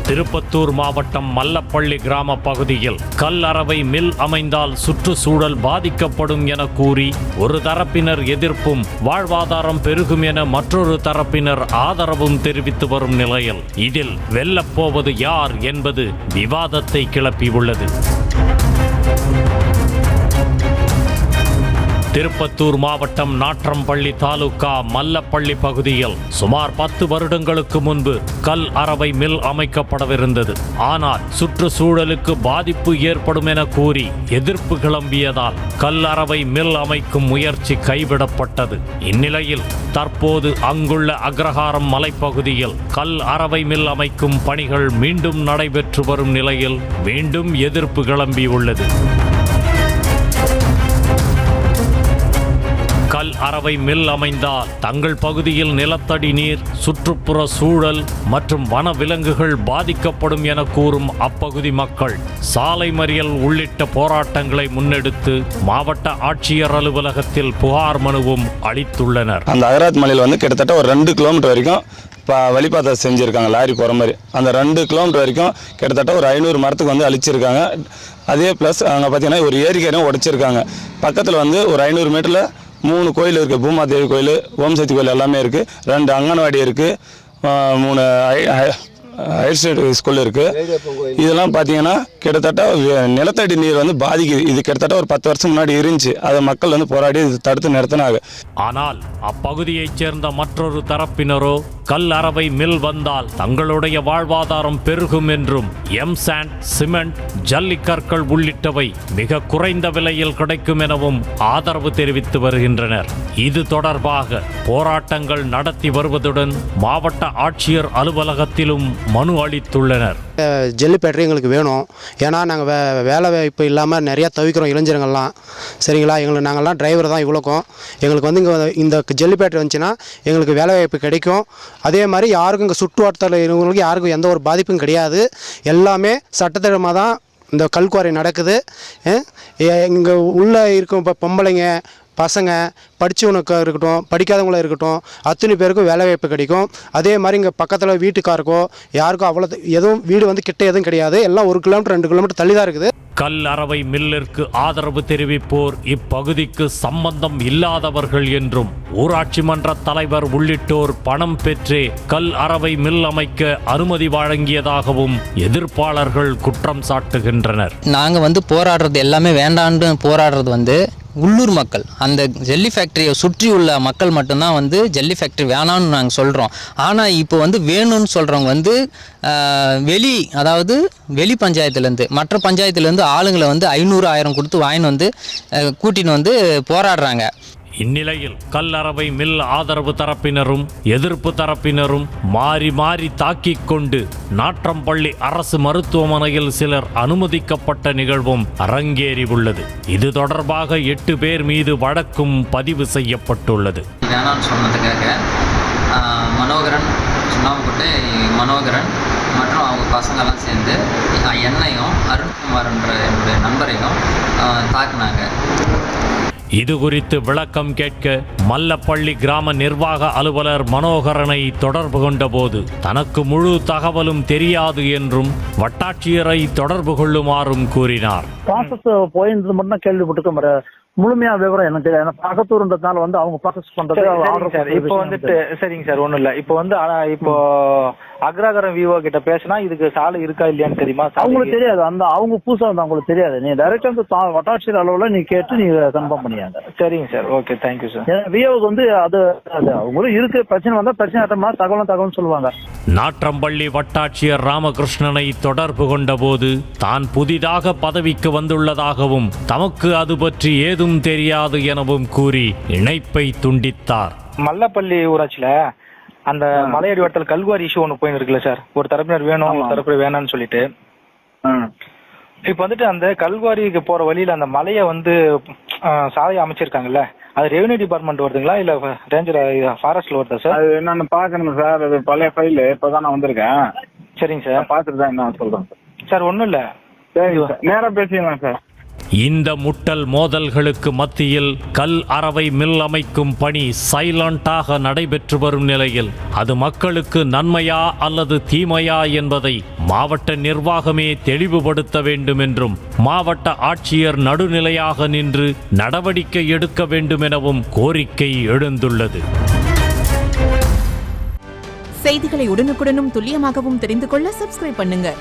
திருப்பத்தூர் மாவட்டம் மல்லப்பள்ளி கிராம பகுதியில் கல் அரவை மில் அமைந்தால் சுற்றுச்சூழல் பாதிக்கப்படும் என கூறி ஒரு தரப்பினர் எதிர்ப்பும் வாழ்வாதாரம் பெருகும் என மற்றொரு தரப்பினர் ஆதரவும் தெரிவித்து வரும் நிலையில் இதில் வெல்லப்போவது யார் என்பது விவாதத்தை கிளப்பியுள்ளது. திருப்பத்தூர் மாவட்டம் நாற்றம்பள்ளி தாலுகா மல்லப்பள்ளி பகுதியில் சுமார் 10 வருடங்களுக்கு முன்பு கல் அரவை மில் அமைக்கப்படவிருந்தது. ஆனால் சுற்றுச்சூழலுக்கு பாதிப்பு ஏற்படும் என கூறி எதிர்ப்பு கிளம்பியதால் கல் அரவை மில் அமைக்கும் முயற்சி கைவிடப்பட்டது. இந்நிலையில் தற்போது அங்குள்ள அக்ரஹாரம் மலைப்பகுதியில் கல் அரவை மில் அமைக்கும் பணிகள் மீண்டும் நடைபெற்று வரும் நிலையில் மீண்டும் எதிர்ப்பு கிளம்பியுள்ளது. கல் அரவை மில் அமைந்தால் தங்கள் பகுதியில் நிலத்தடி நீர், சுற்றுப்புற சூழல் மற்றும் வன விலங்குகள் பாதிக்கப்படும் என கூறும் அப்பகுதி மக்கள் சாலை மறியல் உள்ளிட்ட போராட்டங்களை முன்னெடுத்து மாவட்ட ஆட்சியர் அலுவலகத்தில் புகார் மனுவும் அளித்துள்ளனர். அந்த அகராத் மலையில் கிட்டத்தட்ட ஒரு 2 கிலோமீட்டர் வரைக்கும் வழிபாதை செஞ்சுருக்காங்க. லாரி போகிற மாதிரி அந்த 2 கிலோமீட்டர் வரைக்கும் கிட்டத்தட்ட ஒரு 500 மரத்துக்கு அழிச்சிருக்காங்க. அதே ப்ளஸ் அங்கே பார்த்தீங்கன்னா ஒரு ஏரிக்கையும் உடைச்சிருக்காங்க. பக்கத்தில் ஒரு 500 மீட்டரில் 3 கோயில் இருக்குது. பூமாதேவி கோயில், ஓம் சக்தி கோயில் எல்லாமே இருக்குது. 2 அங்கன்வாடி இருக்குது. 3 ஹையர் செகண்டரி ஸ்கூல் இருக்குது. இதெல்லாம் பார்த்தீங்கன்னா கிட்டத்தட்ட நிலத்தடி நீர் பாதிக்குது. இது கிட்டத்தட்ட ஒரு 10 வருஷம் முன்னாடி இருந்துச்சு. அதை மக்கள் போராடி தடுத்து நிறுத்தினாங்க. ஆனால் அப்பகுதியைச் சேர்ந்த மற்றொரு தரப்பினரோ கல் அரவை மில் வந்தால் தங்களுடைய வாழ்வாதாரம் பெருகும் என்றும் எம்சாண்ட், சிமெண்ட், ஜல்லிக்கற்கள் உள்ளிட்டவை மிக குறைந்த விலையில் கிடைக்கும் எனவும் ஆதரவு தெரிவித்து வருகின்றனர். இது தொடர்பாக போராட்டங்கள் நடத்தி வருவதுடன் மாவட்ட ஆட்சியர் அலுவலகத்திலும் மனு அளித்துள்ளனர். ஜல்லி பேட்டரி எங்களுக்கு வேணும். ஏன்னா நாங்கள் வேலை வாய்ப்பு இல்லாமல் நிறையா தவிக்கிறோம் இளைஞர்கள்லாம். சரிங்களா, நாங்கள்லாம் டிரைவர் தான். இவ்வளோக்கும் எங்களுக்கு இங்கே இந்த ஜல்லி பேட்டரி வந்துச்சுன்னா எங்களுக்கு வேலை வாய்ப்பு கிடைக்கும். அதே மாதிரி யாருக்கும் இங்கே சுற்று வட்டாரத்தில் இருக்கிறவங்களுக்கு யாருக்கும் எந்த ஒரு பாதிப்பும் கிடையாது. எல்லாமே சட்டத்திட்டமாக தான் இந்த கல்குவாரி நடக்குது. இங்கே உள்ளே இருக்கும் இப்போ பொம்பளைங்க, பசங்க, படித்தவனுக்கு இருக்கட்டும், படிக்காதவங்கள இருக்கட்டும், அத்தனை பேருக்கும் வேலை வாய்ப்பு கிடைக்கும். அதே மாதிரி இங்கே பக்கத்தில் வீட்டுக்காருக்கோ யாருக்கும் அவ்வளோ எதுவும் வீடு கிட்ட எதுவும் கிடையாது. எல்லாம் 1 கிலோமீட்டர் 2 கிலோமீட்டர் தள்ளி தான் இருக்குது. கல் அரவை மில்லிற்கு ஆதரவு தெரிவிப்போர் இப்பகுதிக்கு சம்பந்தம் இல்லாதவர்கள் என்றும் ஊராட்சி மன்ற தலைவர் உள்ளிட்டோர் பணம் பெற்றே கல் அரவை மில் அமைக்க அனுமதி வழங்கியதாகவும் எதிர்ப்பாளர்கள் குற்றம் சாட்டுகின்றனர். நாங்கள் போராடுறது எல்லாமே வேண்டான்னு போராடுறது உள்ளூர் மக்கள், அந்த ஜல்லி ஃபேக்டரியை சுற்றி உள்ள மக்கள் மட்டும்தான் ஜல்லி ஃபேக்டரி வேணான்னு நாங்கள் சொல்கிறோம். ஆனால் இப்போ வேணும்னு சொல்கிறவங்க அதாவது வெளி பஞ்சாயத்துலேருந்து மற்ற பஞ்சாயத்துலேருந்து ஆளுங்களை 500,000 கொடுத்து வாங்கின்னு கூட்டின்னு போராடுறாங்க. இந்நிலையில் கல் அரவை மில் ஆதரவு தரப்பினரும் எதிர்ப்பு தரப்பினரும் மாறி மாறி தாக்கிக் கொண்டு நாற்றம்பள்ளி அரசு மருத்துவமனையில் சிலர் அனுமதிக்கப்பட்ட நிகழ்வும் அரங்கேறி உள்ளது. இது தொடர்பாக 8 பேர் மீது வழக்கும் பதிவு செய்யப்பட்டுள்ளது. வேணான்னு சொன்னதுக்காக மனோகரன், சுண்ணாம்புக்கோட்டை மனோகரன் மற்றும் அவங்க பசங்கள்லாம் சேர்ந்து என்னையும் அருண்குமார் என்ற என்னுடைய நண்பரையும் தாக்குனாங்க. இது குறித்து விளக்கம் கேட்க மல்லப்பள்ளி கிராம நிர்வாக அலுவலர் மனோகரனை தொடர்பு கொண்டபோது தனக்கு முழு தகவலும் தெரியாது என்றும் வட்டாட்சியரை தொடர்பு கொள்ளுமாறும் கூறினார். ப்ராசஸ் போயிருந்தது மட்டும் கேள்விப்பட்டிருக்க முழுமையா விவரம் எனக்கு தெரியாது. பக்கத்தூர்ன்றதுனால அவங்க ப்ராசஸ் பண்றது இப்போ சரிங்க சார், ஒன்றும் இல்லை. இப்போ இப்போ அக்ரஹாரம் விவோ கிட்ட பேசினா இதுக்கு சாலை இருக்கா இல்லையான்னு தெரியுமா? அவங்களுக்கு தெரியாது. அவங்க புதுசா அவங்களுக்கு தெரியாது. நீ டைரக்டா வட்டாட்சியர் அளவுல நீ கேட்டு நீ கன்ஃபார்ம் பண்ணியாங்க. சரிங்க சார், ஓகே, தேங்க்யூ சார். விவோக்கு அது அவங்களும் இருக்கு. பிரச்சனை வந்தா பிரச்சனை தகவல் சொல்லுவாங்க. நாற்றம்பள்ளி வட்டாட்சியர் ராமகிருஷ்ணனை தொடர்பு கொண்ட போது தான் புதிதாக பதவிக்கு வந்துள்ளதாகவும் தமக்கு அது பற்றி ஏதும் தெரியாது எனவும் கூறி இணைப்பை துண்டித்தார். மல்லப்பள்ளி ஊராட்சியில அந்த மலையடி வட்டத்தில் கல்குவாரி இஷ்யூ ஒன்று போயின்னு இருக்குல்ல சார். ஒரு தரப்பினர் வேணும், ஒரு தரப்பினர் வேணான்னு சொல்லிட்டு இப்ப அந்த கல்குவாரிக்கு போற வழியில அந்த மலையை சாலையை அமைச்சிருக்காங்கல்ல, அது ரெவன்யூ டிபார்ட்மெண்ட் வருதுங்களா இல்ல ரேஞ்சர் ஃபாரஸ்ட்ல வருதா சார்? அது என்னன்னு பாக்கணும் சார். அது பழைய ஃபைல் இப்பதான் நான் வந்திருக்கேன். சரிங்க சார், பாத்துட்டு தான் என்ன சொல்றேன் சார். ஒன்றும் இல்லை, சரி நேரம் பேசிக்கலாம் சார். இந்த முட்டல் மோதல்களுக்கு மத்தியில் கல் அரவை மில் அமைக்கும் பணி சைலண்டாக நடைபெற்று வரும் நிலையில் அது மக்களுக்கு நன்மையா அல்லது தீமையா என்பதை மாவட்ட நிர்வாகமே தெளிவுபடுத்த வேண்டும் என்றும் மாவட்ட ஆட்சியர் நடுநிலையாக நின்று நடவடிக்கை எடுக்க வேண்டும் எனவும் கோரிக்கை எழுந்துள்ளது. செய்திகளை உடனுக்குடனும் துல்லியமாகவும் தெரிந்து கொள்ள சப்ஸ்கிரைப் பண்ணுங்க.